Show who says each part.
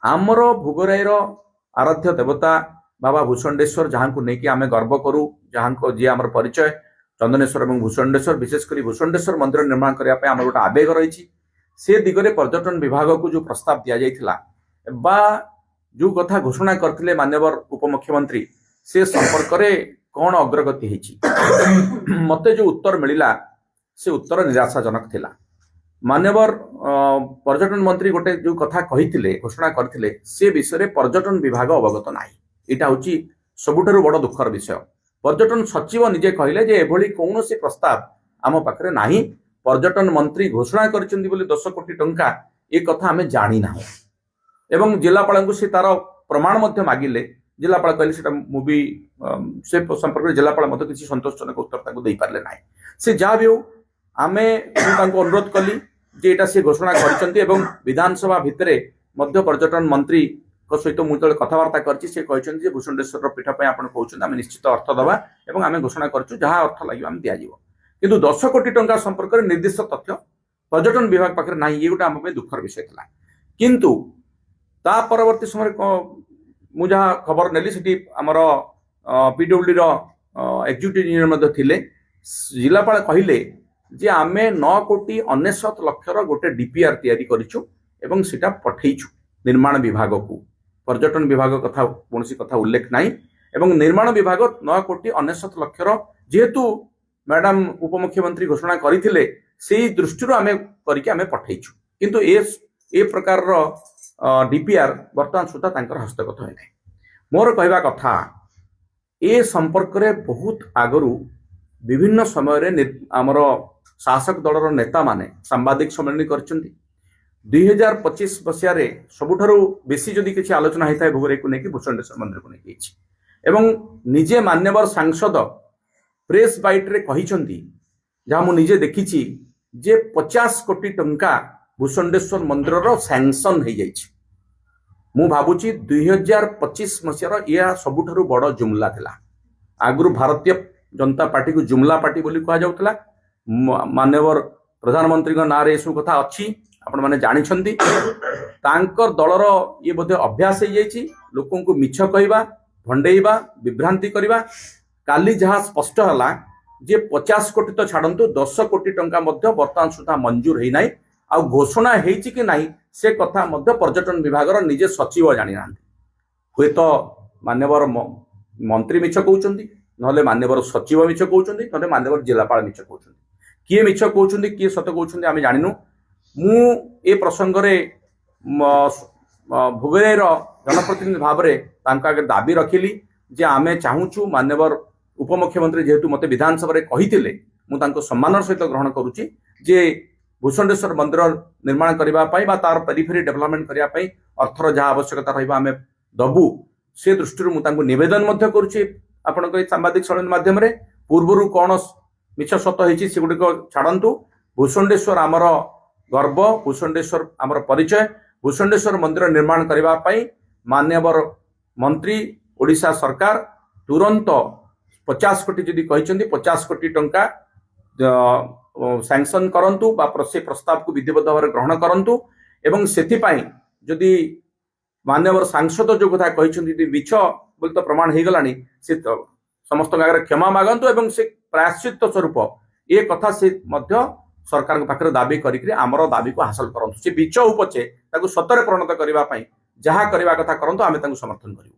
Speaker 1: आमर भोगराईर आराध्य देवता बाबा भूषंडेश्वर जहाँ को लेकिन आम गर्व करूँ जहाँ जी आम परिचय चंदनेश्वर और भूषंडेश्वर विशेषकर भूषंडेश्वर मंदिर निर्माण करने आम गोटे आवेग रही से दिगरे पर्यटन विभाग को जो प्रस्ताव दि जाइथिला बा जो कथा घोषणा करथिले माननीय उपमुख्यमंत्री से संपर्क में कौन अग्रगति होती मते जो उत्तर मिला से उत्तर निराशाजनक थिला। माननीय पर्यटन मंत्री गोटे जो कथा कही घोषणा करथिले से विषय पर्यटन विभाग अवगत नाही। एटा होची सबुठारु बड़ दुखर विषय। पर्यटन सचिव निजे कहले जे एभली कौनसी प्रस्ताव आम पाखरे नाही। पर्यटन मंत्री घोषणा करछन्ती बोली 10 कोटी टंका ए कथा आमे जानि ना एवं जिलापाल को से तार प्रमाण मध्य मागिले जिलापाल कहले सेटा मुवी से संपर्क में जिलापाल मत किसी संतोषजनक उत्तर ताको देई पारले नाही। से जा भी हो आमे तांको अनुरोध कली जे एटा से घोषणा करछन्ती एवं विधानसभा भितरे मध्य पर्यटन मंत्री सहित मुझे कथबार्ता करछि से कहछन्ती जे भूषंडेश्वर पीठ पे आपण कहउछन्ती आमे निश्चित अर्थ दबा एवं आमे घोषणा करछु जहाँ अर्थ लागि आमे दिया जिवो किंतु 10 कोटी टंका संपर्क में निर्दिष्ट तथ्य पर्यटन विभाग पाखे ना ये गोटे आम दुखर विषय था। किंतु ता परवर्ती समय मु जहाँ खबर नेली सेठी आमर पीडब्ल्यूडी एक्जिक्यूटिव इंजीनियर थिले जिलापाल कहले जे आमे 9 कोटी 99 लक्षर गोटे डीपीआर तैयारी करिछु एवं सेटा पठेइछु निर्माण विभाग को। पर्यटन विभाग कथा कौन कथा उल्लेख नाही एवं निर्माण विभाग 9 कोटी 99 लक्षर जेहेतु मैडम उपमुख्यमंत्री घोषणा करथिले सेही दृष्टि आमे करके आमे पठेइछु किंतु ए प्रकार डीपीआर वर्तमान सुधा तांकर हस्तगत होय नै। मोर कहवा कथा ए संपर्क रे बहुत आगरु विभिन्न समय रे हमर शासक दलर नेता माने सांबादिक सम्मेलन करछन्ती। 2025 मसीह रे सबुठारु बेसी जदि किछि आलोचना हेताय भोगरे को नेकी भूषंडेश्वर मंदिर को नेकी एवं निजे मान्यवर सांसद प्रेस बाइट रे कहिसंती जहाँ मु निजे देखिछि जे 50 कोटी टंका भूषंडेश्वर मंदिर रो सैंक्शन हो जाइछि। मु भाबुछि 2025 मसीह या सबुठारु बड़ जुमला थिला। आगुरु भारतीय जनता पार्टी को जुमला पार्टी बोली कहा जाउतला। मान्यवर प्रधानमंत्री को नारे सब कथा अछि आपण माने जानि छंती तांकर दलर ये बोधे अभ्यास हो जाइछि लोकन को मिछ कहबा भंडेइबा विभ्रांति करबा। काली जहाँ स्पष्ट है जे 50 कोटी तो छाड़ू 10 कोटी टंका बर्तमान सुधा मंजूर है ना आ घोषणा होती कि नहीं से कथा पर्यटन विभाग निजे सचिव जानी ना हुए तो मान्यवर मंत्री मिछ कहते ना मान्यवर सचिव मिछ कहते ना मान्यवर जिलापाल मिछ कहते किए मिछ कहते किए सत कहते आम जानू। मु ए प्रसंग भोगराईर जनप्रतिनिधि भाव में आगे दाबी रखिली जे आमे चाहूँ मान्यवर उपमुख्यमंत्री जेहेतु मते विधानसभा कही मुझे सम्मान सहित ग्रहण करुच्ची जे भूषंडेश्वर मंदिर निर्माण करने तार पेरिफेरी डेवलपमेंट करने अर्थर जहाँ आवश्यकता रहा आम दबू से दृष्टि मुझे नवेदन करुच्ची आपण सांबादिक सम्मेलन माध्यम पूर्वर कौन मिछ सत होती से गुड़िक छाड़ू। भूषंडेश्वर आमर गर्व भूषंडेश्वर आमर परिचय भूषंडेश्वर मंदिर निर्माण करने मान्यवर मंत्री ओडिशा सरकार तुरंत 50 कोटी जदि कहते 50 कोटी टंका सैंक्शन करंतु बा से प्रस्ताव को विधिवत भाव ग्रहण करंतु एवं सेथिपाई जदि मान्यवर सांसद जो कथा कहते मिछ बोली तो प्रमाण हो गलानी से समस्त आगे क्षमा मागंतु एवं से प्रायश्चित स्वरूप ये कथा से मध्य सरकार के पाखरे दाबी करिक आमर दाबी को हासिल करंतु से मिछ हो पछे ताको सतरे परिणत करबा पई जहाँ करबा कथा करंतु आमे ताको समर्थन करिवु।